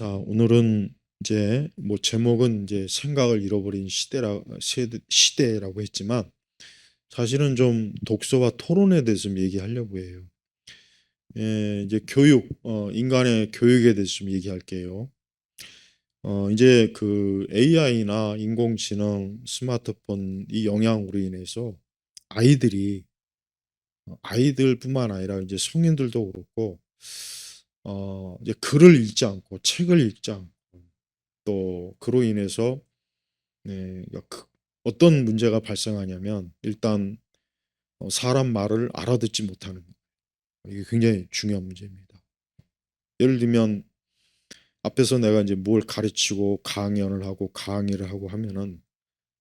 자, 오늘은 이제 뭐 제목은 이제 생각을 잃어버린 시대라고 했지만 사실은 좀 독서와 토론에 대해서 좀 얘기하려고 해요. 이제 인간의 교육에 대해서 좀 얘기할게요. 이제 그 AI나 인공지능, 스마트폰 이 영향으로 인해서 아이들이 아이들뿐만 아니라 이제 성인들도 그렇고 이제 글을 읽지 않고 책을 읽지 않고 또 그로 인해서 어떤 문제가 발생하냐면 일단 사람 말을 알아듣지 못하는 이게 굉장히 중요한 문제입니다. 예를 들면 앞에서 내가 이제 뭘 가르치고 강연을 하고 강의를 하고 하면은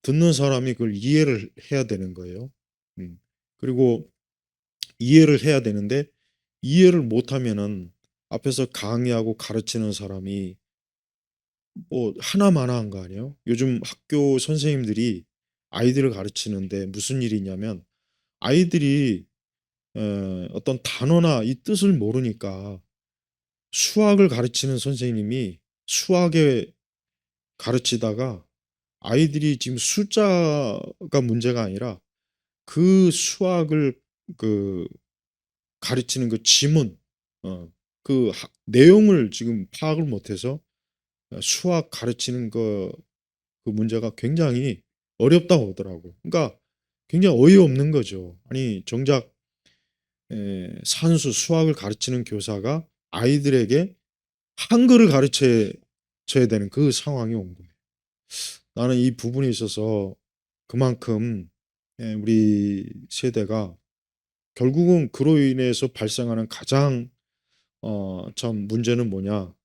듣는 사람이 그걸 이해를 해야 되는 거예요. 음. 그리고 이해를 해야 되는데 이해를 못하면은 앞에서 강의하고 가르치는 사람이 뭐 하나마나 한 거 아니에요? 요즘 학교 선생님들이 아이들을 가르치는데 무슨 일이 있냐면 아이들이 어떤 단어나 이 뜻을 모르니까 수학을 가르치는 선생님이 수학에 가르치다가 아이들이 지금 숫자가 문제가 아니라 그 수학을 그 가르치는 그 지문, 내용을 지금 파악을 못해서 수학 가르치는 그 문제가 굉장히 어렵다고 하더라고. 그러니까 굉장히 어이없는 거죠. 아니 정작 산수 수학을 가르치는 교사가 아이들에게 한글을 가르쳐야 되는 그 상황이 온 거예요. 나는 이 부분에 있어서 그만큼 우리 세대가 결국은 그로 인해서 발생하는 가장 참 문제는 뭐냐?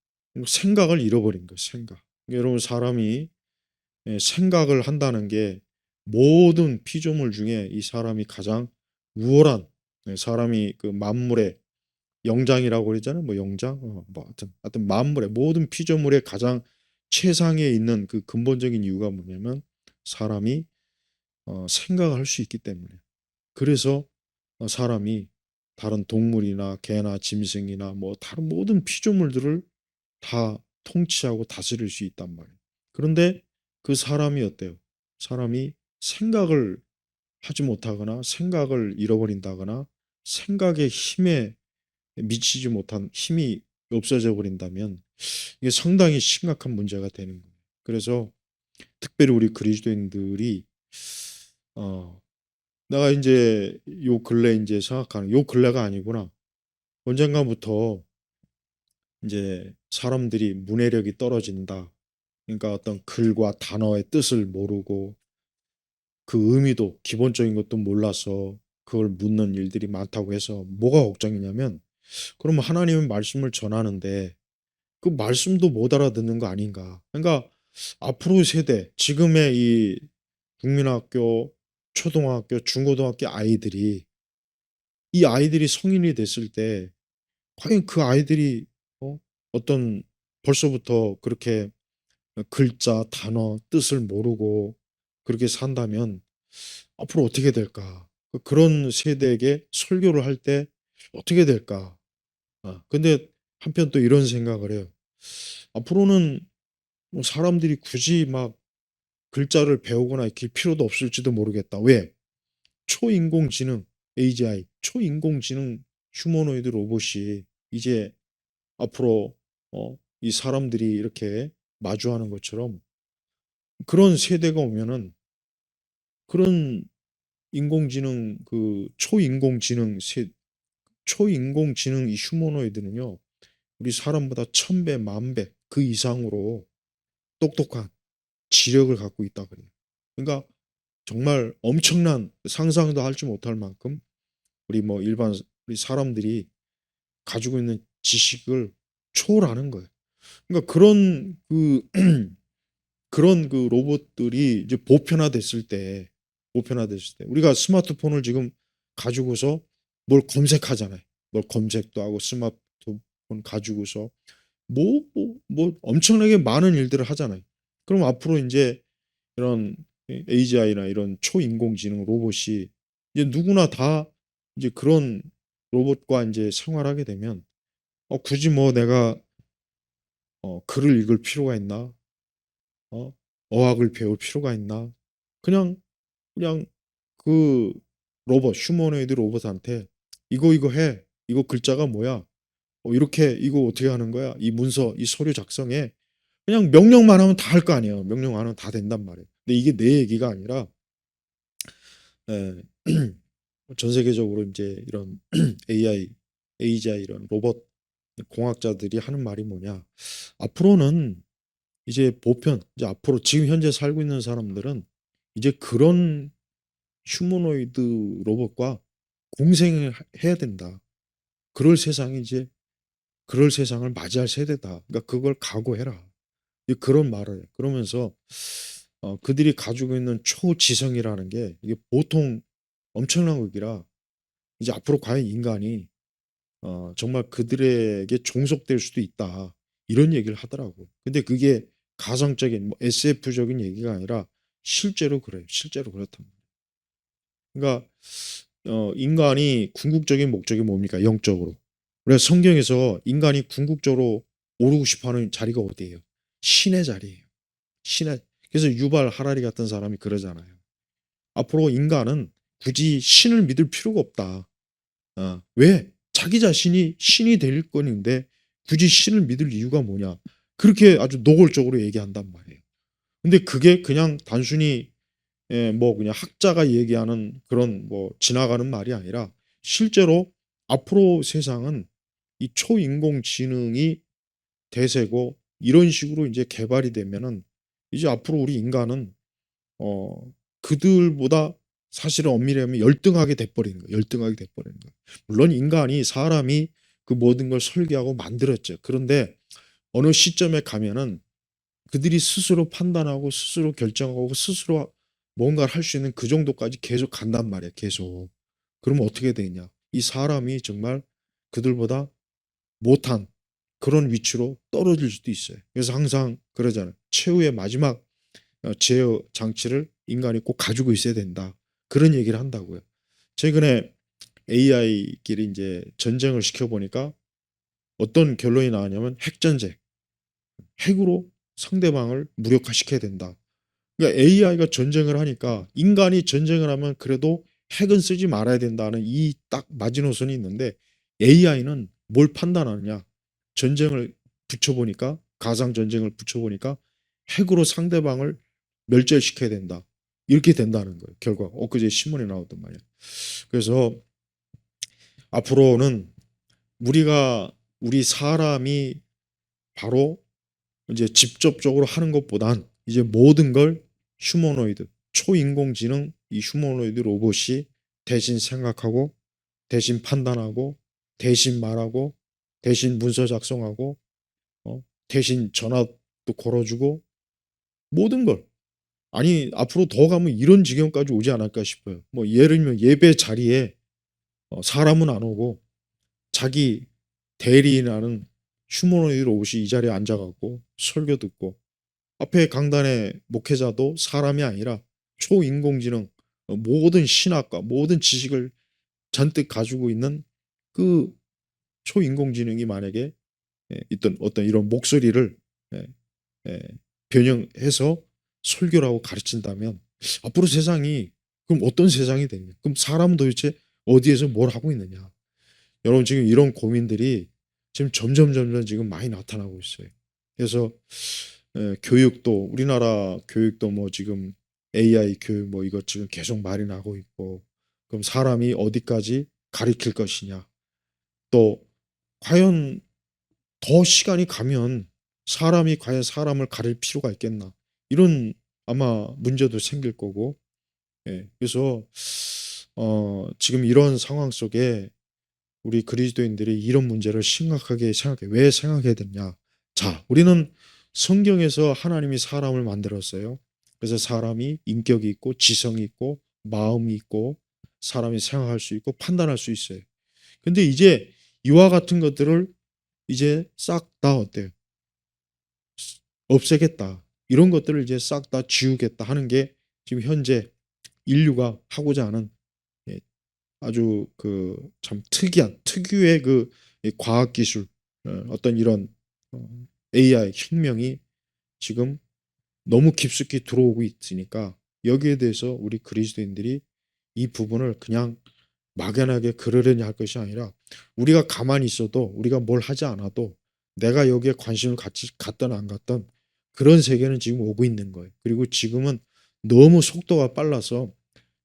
생각을 잃어버린 거예요. 생각. 여러분 사람이 생각을 한다는 게 모든 피조물 중에 이 사람이 가장 우월한 사람이 그 만물의 영장이라고 그러잖아요. 뭐 영장, 뭐 하여튼 만물의 모든 피조물의 가장 최상에 있는 그 근본적인 이유가 뭐냐면 사람이 생각을 할 수 있기 때문에. 그래서 사람이 다른 동물이나 개나 짐승이나 뭐 다른 모든 피조물들을 다 통치하고 다스릴 수 있단 말이에요. 그런데 그 사람이 어때요? 사람이 생각을 하지 못하거나 생각을 잃어버린다거나 생각의 힘에 미치지 못한 힘이 없어져 버린다면 이게 상당히 심각한 문제가 되는 거예요. 그래서 특별히 우리 그리스도인들이 어 내가 이제 요 근래 이제 생각하는 요 근래가 아니구나. 언젠가부터 이제 사람들이 문해력이 떨어진다. 그러니까 어떤 글과 단어의 뜻을 모르고 그 의미도 기본적인 것도 몰라서 그걸 묻는 일들이 많다고 해서 뭐가 걱정이냐면 그러면 하나님의 말씀을 전하는데 그 말씀도 못 알아듣는 거 아닌가. 그러니까 앞으로 세대, 지금의 이 국민학교, 초등학교, 중고등학교 아이들이 이 아이들이 성인이 됐을 때 과연 그 아이들이 어떤 벌써부터 그렇게 글자, 단어, 뜻을 모르고 그렇게 산다면 앞으로 어떻게 될까? 그런 세대에게 설교를 할 때 어떻게 될까? 근데 한편 또 이런 생각을 해요. 앞으로는 뭐 사람들이 굳이 막 글자를 배우거나 익힐 필요도 없을지도 모르겠다. 왜? 초인공지능 AGI, 초인공지능 휴머노이드 로봇이 이제 앞으로 이 사람들이 이렇게 마주하는 것처럼 그런 세대가 오면은 그런 인공지능 그 초인공지능 이 휴머노이드는요. 우리 사람보다 1000배, 만배 그 이상으로 똑똑한 지력을 갖고 있다 그래요. 그러니까 정말 엄청난 상상도 할지 못할 만큼 우리 뭐 일반 우리 사람들이 가지고 있는 지식을 초월하는 거예요. 그러니까 그런 그 로봇들이 이제 보편화됐을 때 우리가 스마트폰을 지금 가지고서 뭘 검색하잖아요. 뭘 검색도 하고 스마트폰 가지고서 엄청나게 많은 일들을 하잖아요. 그럼 앞으로 이제 이런 AGI나 이런 초인공지능 로봇이 이제 누구나 다 이제 그런 로봇과 이제 생활하게 되면 굳이 뭐 내가 글을 읽을 필요가 있나? 어? 어학을 배울 필요가 있나? 그냥 그냥 그 휴머노이드 로봇한테 이거 해. 이거 글자가 뭐야? 이렇게 이거 어떻게 하는 거야? 이 문서, 이 서류 작성해. 그냥 명령만 하면 다 할 거 아니에요. 명령 안 하면 다 된단 말이에요. 근데 이게 내 얘기가 아니라 예, 전 세계적으로 이제 이런 AI, AGI 이런 로봇 공학자들이 하는 말이 뭐냐? 앞으로는 이제 보편, 이제 앞으로 지금 현재 살고 있는 사람들은 이제 그런 휴머노이드 로봇과 공생을 해야 된다. 그럴 세상이 이제 그럴 세상을 맞이할 세대다. 그러니까 그걸 각오해라. 그런 말을 해. 그러면서 그들이 가지고 있는 초지성이라는 게 이게 보통 엄청난 것이라 이제 앞으로 과연 인간이 정말 그들에게 종속될 수도 있다. 이런 얘기를 하더라고. 근데 그게 가상적인 뭐 SF적인 얘기가 아니라 실제로 그래요. 실제로 그렇단 말이에요. 그러니까 인간이 궁극적인 목적이 뭡니까? 영적으로. 그래서 성경에서 인간이 궁극적으로 오르고 싶어하는 자리가 어디예요? 신의 자리예요. 신의. 그래서 유발 하라리 같은 사람이 그러잖아요. 앞으로 인간은 굳이 신을 믿을 필요가 없다. 왜? 자기 자신이 신이 될 건인데 굳이 신을 믿을 이유가 뭐냐? 그렇게 아주 노골적으로 얘기한단 말이에요. 근데 그게 그냥 단순히 뭐 그냥 학자가 얘기하는 그런 뭐 지나가는 말이 아니라 실제로 앞으로 세상은 이 초인공지능이 대세고 이런 식으로 이제 개발이 되면은 이제 앞으로 우리 인간은 어 그들보다 사실은 엄밀히 하면 열등하게 돼버리는 거예요. 열등하게 돼버리는 거예요. 물론 인간이 사람이 그 모든 걸 설계하고 만들었죠. 그런데 어느 시점에 가면은 그들이 스스로 판단하고 스스로 결정하고 스스로 뭔가를 할 수 있는 그 정도까지 계속 간단 말이에요. 계속. 그러면 어떻게 되냐? 이 사람이 정말 그들보다 못한 그런 위치로 떨어질 수도 있어요. 그래서 항상 그러잖아요. 최후의 마지막 제어 장치를 인간이 꼭 가지고 있어야 된다. 그런 얘기를 한다고요. 최근에 AI끼리 이제 전쟁을 시켜보니까 어떤 결론이 나왔냐면 핵전쟁, 핵으로 상대방을 무력화시켜야 된다. 그러니까 AI가 전쟁을 하니까 인간이 전쟁을 하면 그래도 핵은 쓰지 말아야 된다는 이 딱 마지노선이 있는데 AI는 뭘 판단하느냐? 전쟁을 붙여보니까 가상 전쟁을 붙여보니까 핵으로 상대방을 멸절시켜야 된다. 이렇게 된다는 거예요. 결과 엊그제 신문에 나왔단 말이야. 그래서 앞으로는 우리 사람이 바로 이제 직접적으로 하는 것보단 이제 모든 걸 휴머노이드, 초인공지능 이 휴머노이드 로봇이 대신 생각하고 대신 판단하고 대신 말하고 대신 문서 작성하고 대신 전화도 걸어주고 모든 걸 아니 앞으로 더 가면 이런 지경까지 오지 않을까 싶어요. 뭐 예를 들면 예배 자리에 사람은 안 오고 자기 대리인하는 휴머노이드 로봇이 이 자리에 앉아갖고 설교 듣고 앞에 강단의 목회자도 사람이 아니라 초인공지능 모든 신학과 모든 지식을 잔뜩 가지고 있는 그 초인공지능이 만약에 있던 어떤 이런 목소리를 예, 예, 변형해서 설교를 하고 가르친다면 앞으로 세상이 그럼 어떤 세상이 되냐? 그럼 사람은 도대체 어디에서 뭘 하고 있느냐? 여러분 지금 이런 고민들이 지금 점점 지금 많이 나타나고 있어요. 그래서 교육도 우리나라 교육도 뭐 지금 AI 교육 뭐 이것 지금 계속 말이 나고 있고 그럼 사람이 어디까지 가르칠 것이냐? 또 과연 더 시간이 가면 사람이 과연 사람을 가릴 필요가 있겠나? 이런 아마 문제도 생길 거고. 그래서 지금 이런 상황 속에 우리 그리스도인들이 이런 문제를 심각하게 생각해. 왜 생각해야 되냐? 자, 우리는 성경에서 하나님이 사람을 만들었어요. 그래서 사람이 인격이 있고 지성이 있고 마음이 있고 사람이 생각할 수 있고 판단할 수 있어요. 근데 이제 이와 같은 것들을 이제 싹 다 어때요? 없애겠다. 이런 것들을 이제 싹 다 지우겠다 하는 게 지금 현재 인류가 하고자 하는 예, 아주 그 참 특이한 특유의 그 과학 기술 어떤 이런 AI 혁명이 지금 너무 깊숙이 들어오고 있으니까 여기에 대해서 우리 그리스도인들이 이 부분을 그냥 막연하게 그러려니 할 것이 아니라 우리가 가만히 있어도 우리가 뭘 하지 않아도 내가 여기에 관심을 갖든 안 갖든 그런 세계는 지금 오고 있는 거예요. 그리고 지금은 너무 속도가 빨라서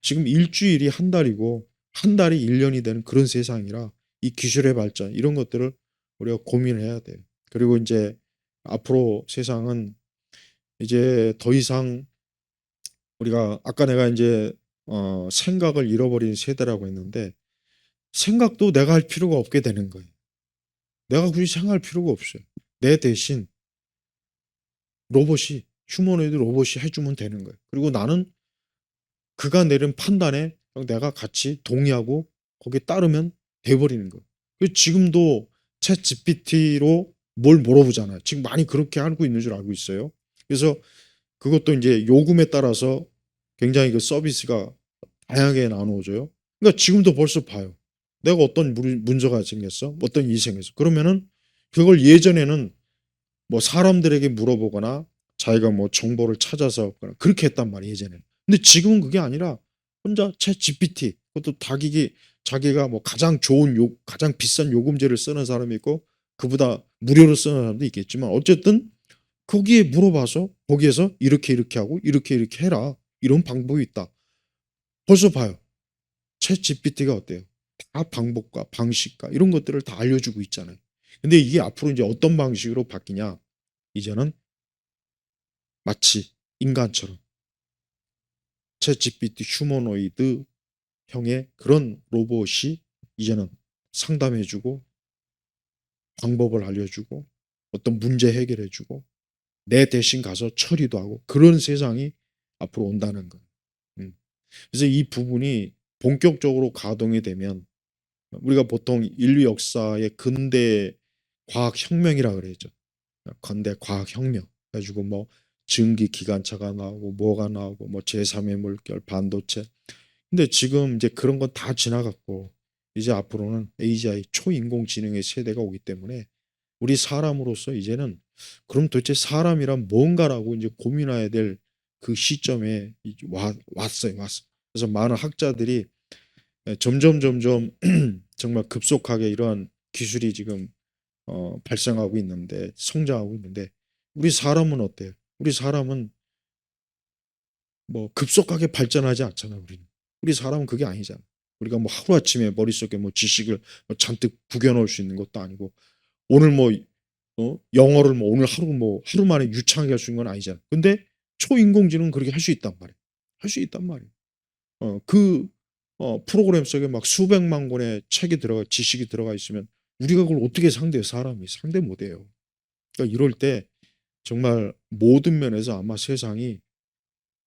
지금 일주일이 한 달이고 한 달이 1년이 되는 그런 세상이라 이 기술의 발전 이런 것들을 우리가 고민을 해야 돼요. 그리고 이제 앞으로 세상은 이제 더 이상 우리가 아까 내가 이제 생각을 잃어버린 세대라고 했는데 생각도 내가 할 필요가 없게 되는 거예요. 내가 굳이 생각할 필요가 없어요. 내 대신 로봇이 휴머노이드 로봇이 해주면 되는 거예요. 그리고 나는 그가 내린 판단에 내가 같이 동의하고 거기에 따르면 돼버리는 거예요. 지금도 챗 GPT로 뭘 물어보잖아요. 지금 많이 그렇게 하고 있는 줄 알고 있어요. 그래서 그것도 이제 요금에 따라서 굉장히 그 서비스가 다양하게 나누어져요. 그러니까 지금도 벌써 봐요. 내가 어떤 문제가 생겼어? 어떤 일이 생겼어? 그러면은 그걸 예전에는 뭐 사람들에게 물어보거나 자기가 뭐 정보를 찾아서 그렇게 했단 말이에요, 예전에는. 근데 지금은 그게 아니라 혼자 챗 GPT 그것도 자기가 뭐 가장 좋은 가장 비싼 요금제를 쓰는 사람이 있고 그보다 무료로 쓰는 사람도 있겠지만 어쨌든 거기에 물어봐서 거기에서 이렇게 하고 이렇게 해라. 이런 방법이 있다. 벌써 봐요. 챗 GPT가 어때요? 다 방법과 방식과 이런 것들을 다 알려주고 있잖아요. 근데 이게 앞으로 이제 어떤 방식으로 바뀌냐? 이제는 마치 인간처럼 챗 GPT 휴머노이드 형의 그런 로봇이 이제는 상담해주고 방법을 알려주고 어떤 문제 해결해주고 내 대신 가서 처리도 하고 그런 세상이 앞으로 온다는 거예요. 음. 그래서 이 부분이 본격적으로 가동이 되면 우리가 보통 인류 역사의 근대 과학혁명이라 그러죠. 건대 과학혁명. 그래가지고 뭐 증기 기관차가 나오고 뭐가 나오고 뭐 제3의 물결, 반도체. 근데 지금 이제 그런 건 다 지나갔고 이제 앞으로는 AGI 초인공지능의 세대가 오기 때문에 우리 사람으로서 이제는 그럼 도대체 사람이란 뭔가라고 이제 고민해야 될 그 시점에 왔어요. 그래서 많은 학자들이 점점 정말 급속하게 이러한 기술이 지금 발생하고 있는데 성장하고 있는데 우리 사람은 어때요? 우리 사람은 뭐 급속하게 발전하지 않잖아 우리는. 우리 사람은 그게 아니잖아. 우리가 뭐 하루아침에 머릿속에 뭐 지식을 뭐 잔뜩 구겨 넣을 수 있는 것도 아니고 오늘 뭐 영어를 뭐 오늘 하루 만에 유창하게 할 수 있는 건 아니잖아. 근데 초인공지능은 그렇게 할 수 있단 말이야. 할 수 있단 말이야. 그 프로그램 속에 막 수백만 권의 책이 들어가 지식이 들어가 있으면 우리가 그걸 어떻게 상대해 사람이 상대 못 해요. 그러니까 이럴 때 정말 모든 면에서 아마 세상이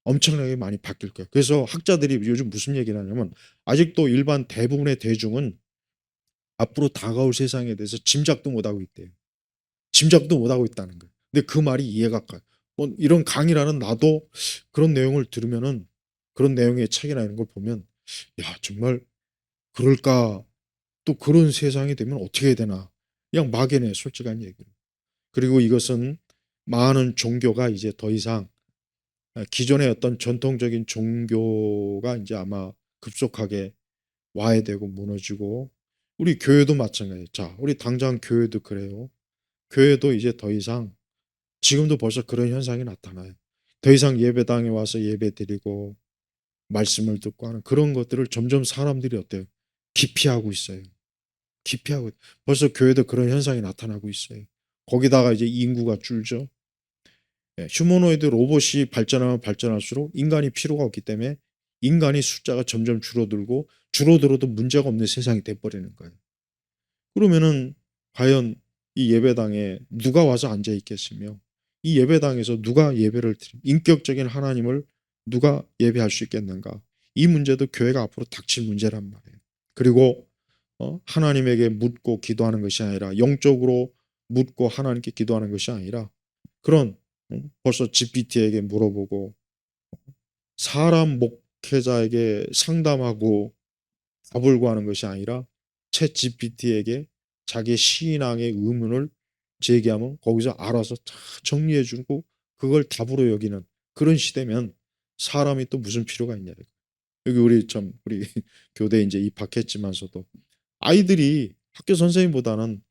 엄청나게 많이 바뀔 거예요. 그래서 학자들이 요즘 무슨 얘기를 하냐면 아직도 일반 대부분의 대중은 앞으로 다가올 세상에 대해서 짐작도 못하고 있대요. 짐작도 못하고 있다는 거예요. 근데 그 말이 이해가 가요. 이런 강의라는 나도 그런 내용을 들으면은 그런 내용의 책이나 이런 걸 보면 야 정말 그럴까 또 그런 세상이 되면 어떻게 해야 되나 그냥 막연해 솔직한 얘기로. 그리고 이것은 많은 종교가 이제 더 이상 기존의 어떤 전통적인 종교가 이제 아마 급속하게 와해되고 무너지고 우리 교회도 마찬가지예요. 자, 우리 당장 교회도 그래요. 교회도 이제 더 이상 지금도 벌써 그런 현상이 나타나요. 더 이상 예배당에 와서 예배드리고 말씀을 듣고 하는 그런 것들을 점점 사람들이 어때요? 기피하고 있어요. 기피하고 벌써 교회도 그런 현상이 나타나고 있어요. 거기다가 이제 인구가 줄죠. 휴머노이드 로봇이 발전하면 발전할수록 인간이 필요가 없기 때문에 인간의 숫자가 점점 줄어들고 줄어들어도 문제가 없는 세상이 돼버리는 거예요. 그러면은 과연 이 예배당에 누가 와서 앉아 있겠으며 이 예배당에서 누가 예배를 인격적인 하나님을 누가 예배할 수 있겠는가? 이 문제도 교회가 앞으로 닥칠 문제란 말이에요. 그리고 하나님에게 묻고 기도하는 것이 아니라 영적으로 묻고 하나님께 기도하는 것이 아니라 그런 벌써 GPT에게 물어보고 사람 목회자에게 상담하고 답을 구하는 것이 아니라 챗 GPT에게 자기 신앙의 의문을 제기하면 거기서 알아서 다 정리해 주고 그걸 답으로 여기는 그런 시대면 사람이 또 무슨 필요가 있냐. 여기 우리 교대에 이제 입학했지만서도 아이들이 학교 선생님보다는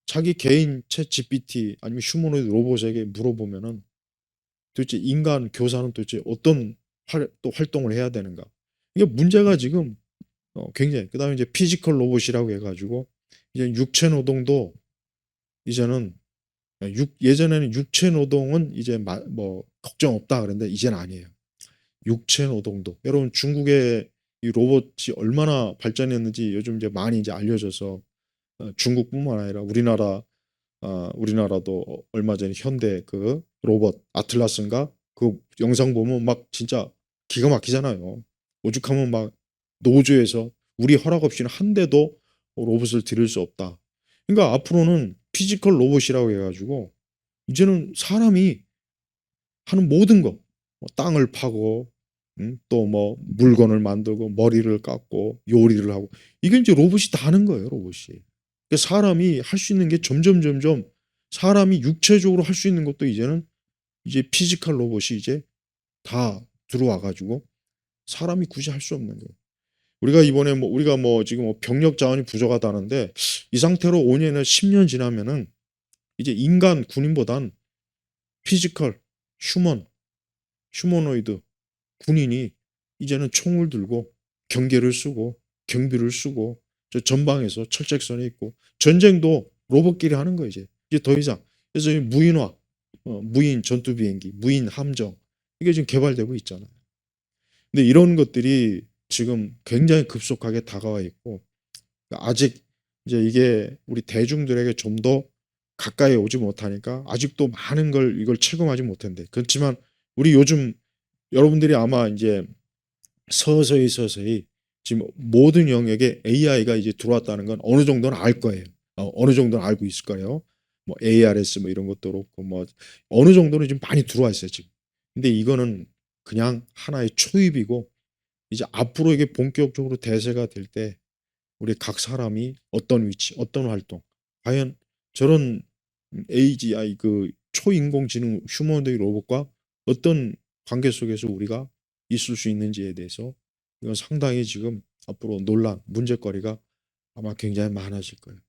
자기 개인 챗 GPT 아니면 휴머노이드 로봇에게 물어보면은 도대체 인간 교사는 도대체 어떤 또 활동을 해야 되는가. 이게 문제가 지금 굉장히 그다음에 이제 피지컬 로봇이라고 해가지고 이제 육체 노동도 이제는 예전에는 육체 노동은 이제 뭐 걱정 없다 그랬는데 이제는 아니에요. 육체 노동도 여러분 중국의 이 로봇이 얼마나 발전했는지 요즘 이제 많이 이제 알려져서 중국뿐만 아니라 우리나라도 얼마 전에 현대 그 로봇 아틀라스인가 그 영상 보면 막 진짜 기가 막히잖아요. 오죽하면 막 노조에서 우리 허락 없이는 한 대도 로봇을 들일 수 없다. 그러니까 앞으로는 피지컬 로봇이라고 해가지고 이제는 사람이 하는 모든 거, 뭐 땅을 파고, 또 뭐 물건을 만들고, 머리를 깎고, 요리를 하고, 이게 이제 로봇이 다 하는 거예요, 로봇이. 그러니까 사람이 할 수 있는 게 점점 사람이 육체적으로 할 수 있는 것도 이제는 이제 피지컬 로봇이 이제 다 들어와가지고 사람이 굳이 할 수 없는 거예요. 우리가 이번에 우리가 지금 병력 자원이 부족하다는데 이 상태로 5년이나 10년 지나면은 이제 인간 군인보단 피지컬, 휴머노이드 군인이 이제는 총을 들고 경계를 쓰고 경비를 쓰고 저 전방에서 철책선에 있고 전쟁도 로봇끼리 하는 거예요 이제 더 이상. 그래서 이 무인화, 무인 전투 비행기, 무인 함정 이게 지금 개발되고 있잖아요. 근데 이런 것들이 지금 굉장히 급속하게 다가와 있고 아직 이제 이게 우리 대중들에게 좀 더 가까이 오지 못하니까 아직도 많은 걸 이걸 체감하지 못했는데 그렇지만 우리 요즘 여러분들이 아마 이제 서서히 지금 모든 영역에 AI가 이제 들어왔다는 건 어느 정도는 알 거예요. 어느 정도는 알고 있을 거예요. 뭐 ARS 뭐 이런 것도 그렇고 뭐 어느 정도는 지금 많이 들어와 있어요 지금. 근데 이거는 그냥 하나의 초입이고 이제 앞으로 이게 본격적으로 대세가 될 때 우리 각 사람이 어떤 위치, 어떤 활동, 과연 저런 AGI 그 초인공지능 휴머노id 로봇과 어떤 관계 속에서 우리가 있을 수 있는지에 대해서 이건 상당히 지금 앞으로 논란, 문제거리가 아마 굉장히 많아질 거예요.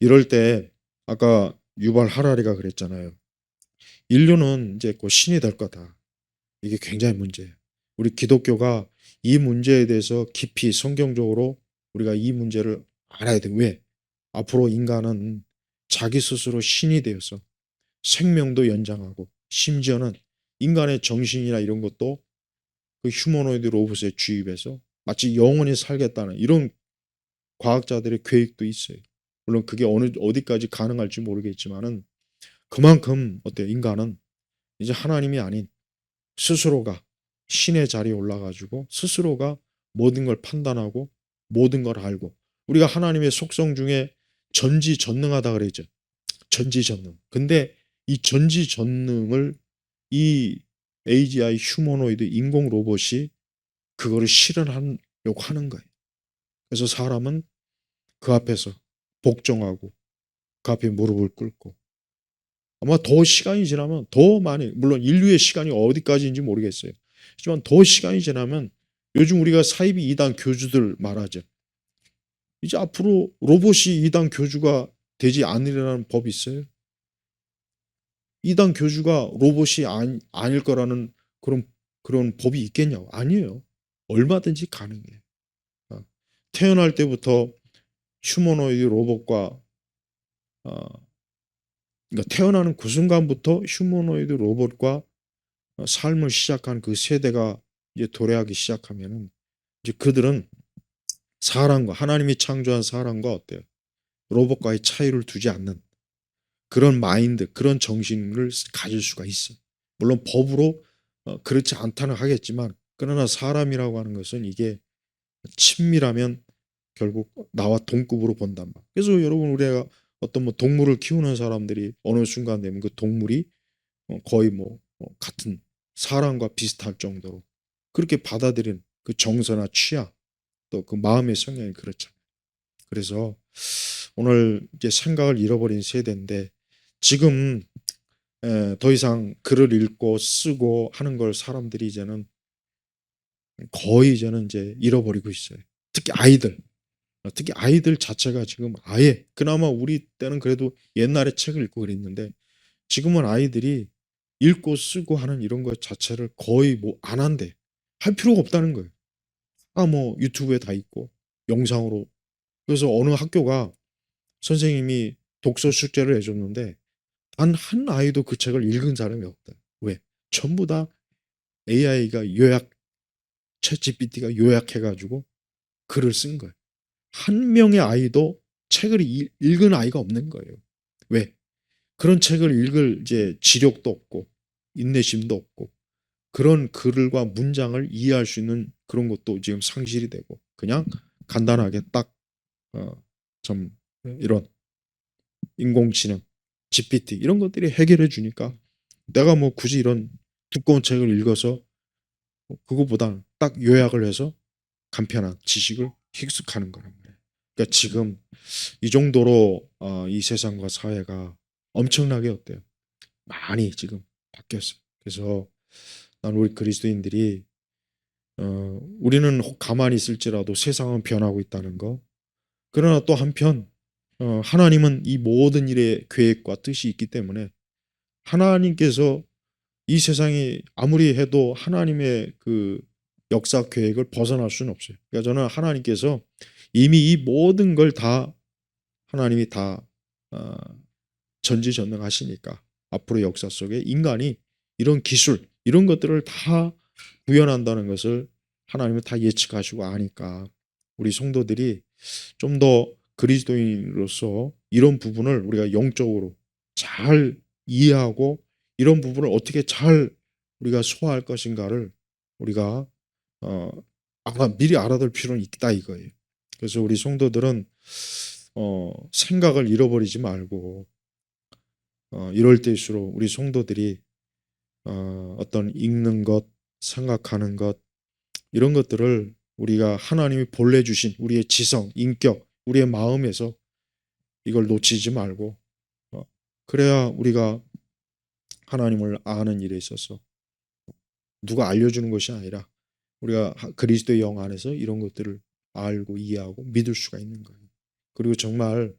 이럴 때 아까 유발 하라리가 그랬잖아요. 인류는 이제 곧 신이 될 거다. 이게 굉장히 문제예요. 우리 기독교가 이 문제에 대해서 깊이 성경적으로 우리가 이 문제를 알아야 돼. 왜? 앞으로 인간은 자기 스스로 신이 되어서 생명도 연장하고 심지어는 인간의 정신이나 이런 것도 그 휴머노이드 로봇에 주입해서 마치 영원히 살겠다는 이런 과학자들의 계획도 있어요. 물론 그게 어디까지 가능할지 모르겠지만은 그만큼 어때요? 인간은 이제 하나님이 아닌 스스로가 신의 자리에 올라가지고 스스로가 모든 걸 판단하고 모든 걸 알고 우리가 하나님의 속성 중에 전지전능하다 그랬죠. 전지전능. 근데 이 전지전능을 이 AGI 휴머노이드 인공 로봇이 그거를 실현하려고 하는 거예요. 그래서 사람은 그 앞에서 복종하고 그 앞에 무릎을 꿇고 아마 더 시간이 지나면 더 많이 물론 인류의 시간이 어디까지인지 모르겠어요. 하지만 더 시간이 지나면 요즘 우리가 사이비 이단 교주들 말하죠. 이제 앞으로 로봇이 이단 교주가 되지 않으려는 법이 있어요. 이단 교주가 로봇이 아닐 거라는 그런 법이 있겠냐고. 아니에요. 얼마든지 가능해요. 어, 태어날 때부터 휴머노이드 로봇과 그러니까 태어나는 그 순간부터 휴머노이드 로봇과 삶을 시작한 그 세대가 이제 도래하기 시작하면은 이제 그들은 사람과 하나님이 창조한 사람과 어때요? 로봇과의 차이를 두지 않는 그런 마인드, 그런 정신을 가질 수가 있어. 물론 법으로 그렇지 않다는 하겠지만 그러나 사람이라고 하는 것은 이게 친밀하면 결국 나와 동급으로 본단 말이야. 그래서 여러분 우리가 어떤 뭐 동물을 키우는 사람들이 어느 순간 되면 그 동물이 거의 같은 사람과 비슷할 정도로 그렇게 받아들인 그 정서나 취향 또 그 마음의 성향이 그렇잖아요. 그래서 오늘 이제 생각을 잃어버린 세대인데 지금 더 이상 글을 읽고 쓰고 하는 걸 사람들이 이제는 거의 이제는 이제 잃어버리고 있어요. 특히 아이들 자체가 지금 아예 그나마 우리 때는 그래도 옛날에 책을 읽고 그랬는데 지금은 아이들이 읽고 쓰고 하는 이런 것 자체를 거의 뭐 안 한대. 할 필요가 없다는 거예요. 뭐 유튜브에 다 있고 영상으로. 그래서 어느 학교가 선생님이 독서 숙제를 해줬는데 단 한 아이도 그 책을 읽은 사람이 없다. 왜? 전부 다 AI가 요약, 챗GPT가 요약해가지고 글을 쓴 거예요. 한 명의 아이도 책을 읽은 아이가 없는 거예요. 왜? 그런 책을 읽을 이제 지력도 없고 인내심도 없고 그런 글과 문장을 이해할 수 있는 그런 것도 지금 상실이 되고 그냥 간단하게 딱 좀 이런 인공지능, GPT 이런 것들이 해결해 주니까 내가 뭐 굳이 이런 두꺼운 책을 읽어서 그거보다 딱 요약을 해서 간편한 지식을 획득하는 거란 말이에요. 그러니까 지금 이 정도로 이 세상과 사회가 엄청나게 어때요? 많이 지금 바뀌었어요. 그래서 난 우리 그리스도인들이 우리는 가만히 있을지라도 세상은 변하고 있다는 거. 그러나 또 한편 하나님은 이 모든 일의 계획과 뜻이 있기 때문에 하나님께서 이 세상이 아무리 해도 하나님의 그 역사 계획을 벗어날 수는 없어요. 그러니까 저는 하나님께서 이미 이 모든 걸 다 하나님이 다 어, 전지전능하시니까 앞으로 역사 속에 인간이 이런 기술 이런 것들을 다 구현한다는 것을 하나님은 다 예측하시고 아니까 우리 성도들이 좀 더 그리스도인으로서 이런 부분을 우리가 영적으로 잘 이해하고 이런 부분을 어떻게 잘 우리가 소화할 것인가를 우리가 어, 미리 알아둘 필요는 있다 이거예요. 그래서 우리 성도들은 생각을 잃어버리지 말고 이럴 때일수록 우리 성도들이 어떤 읽는 것, 생각하는 것 이런 것들을 우리가 하나님이 본래 주신 우리의 지성, 인격, 우리의 마음에서 이걸 놓치지 말고 그래야 우리가 하나님을 아는 일에 있어서 누가 알려주는 것이 아니라 우리가 그리스도의 영 안에서 이런 것들을 알고 이해하고 믿을 수가 있는 거예요. 그리고 정말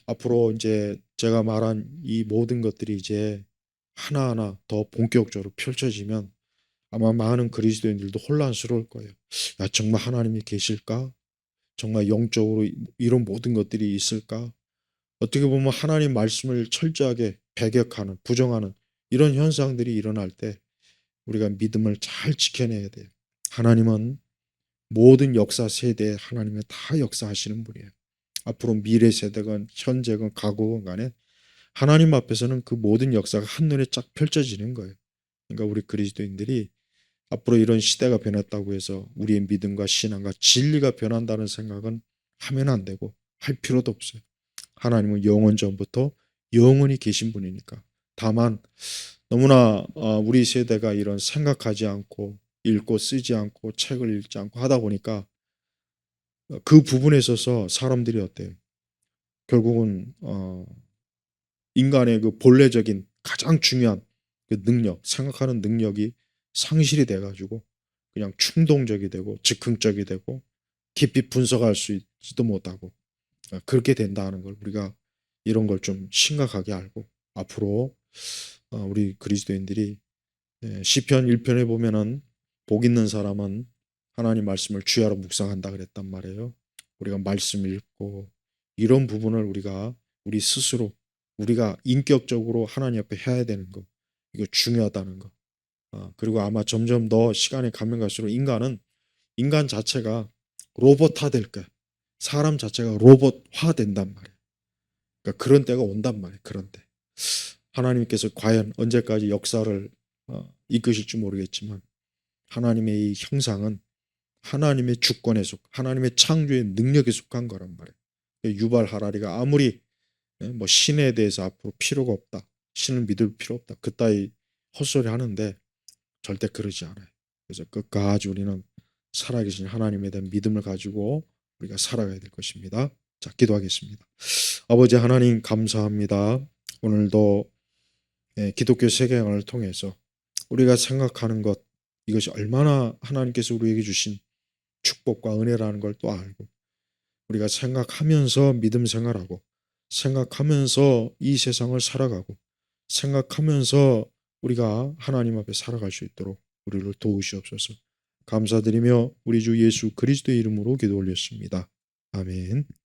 앞으로 이제 제가 말한 이 모든 것들이 이제 하나하나 더 본격적으로 펼쳐지면 아마 많은 그리스도인들도 혼란스러울 거예요. 야, 정말 하나님이 계실까? 정말 영적으로 이런 모든 것들이 있을까? 어떻게 보면 하나님 말씀을 철저하게 배격하는, 부정하는 이런 현상들이 일어날 때 우리가 믿음을 잘 지켜내야 돼요. 하나님은 모든 역사 세대에 하나님은 다 역사하시는 분이에요. 앞으로 미래 세대건 현재건 과거건 간에 하나님 앞에서는 그 모든 역사가 한눈에 쫙 펼쳐지는 거예요. 그러니까 우리 그리스도인들이 앞으로 이런 시대가 변했다고 해서 우리의 믿음과 신앙과 진리가 변한다는 생각은 하면 안 되고 할 필요도 없어요. 하나님은 영원 전부터 영원히 계신 분이니까. 다만 너무나 우리 세대가 이런 생각하지 않고 읽고 쓰지 않고 책을 읽지 않고 하다 보니까 그 부분에 있어서 사람들이 어때요? 결국은 인간의 그 본래적인 가장 중요한 그 능력, 생각하는 능력이 상실이 돼가지고 그냥 충동적이 되고 즉흥적이 되고 깊이 분석할 수 있지도 못하고 그렇게 된다는 걸 우리가 이런 걸 좀 심각하게 알고 앞으로 우리 그리스도인들이 시편 1편에 보면은 복 있는 사람은 하나님 말씀을 주야로 묵상한다 그랬단 말이에요. 우리가 말씀 읽고 이런 부분을 우리가 우리 스스로 우리가 인격적으로 하나님 앞에 해야 되는 거 이거 중요하다는 거. 그리고 아마 점점 더 시간이 가면 갈수록 인간 자체가 로봇화 될 거야. 사람 자체가 로봇화 된단 말이야. 그러니까 그런 때가 온단 말이야. 그런 때. 하나님께서 과연 언제까지 역사를 이끄실지 모르겠지만 하나님의 이 형상은 하나님의 주권에 하나님의 창조의 능력에 속한 거란 말이에요. 유발 하라리가 아무리 뭐 신에 대해서 앞으로 필요가 없다. 신을 믿을 필요 없다. 그따위 헛소리 하는데 절대 그러지 않아요. 그래서 끝까지 우리는 살아계신 하나님에 대한 믿음을 가지고 우리가 살아가야 될 것입니다. 자, 기도하겠습니다. 아버지 하나님 감사합니다. 오늘도 기독교 세계관을 통해서 우리가 생각하는 것, 이것이 얼마나 하나님께서 우리에게 주신 축복과 은혜라는 걸 또 알고, 우리가 생각하면서 믿음 생활하고, 생각하면서 이 세상을 살아가고, 생각하면서 우리가 하나님 앞에 살아갈 수 있도록 우리를 도우시옵소서. 감사드리며 우리 주 예수 그리스도의 이름으로 기도 올렸습니다. 아멘.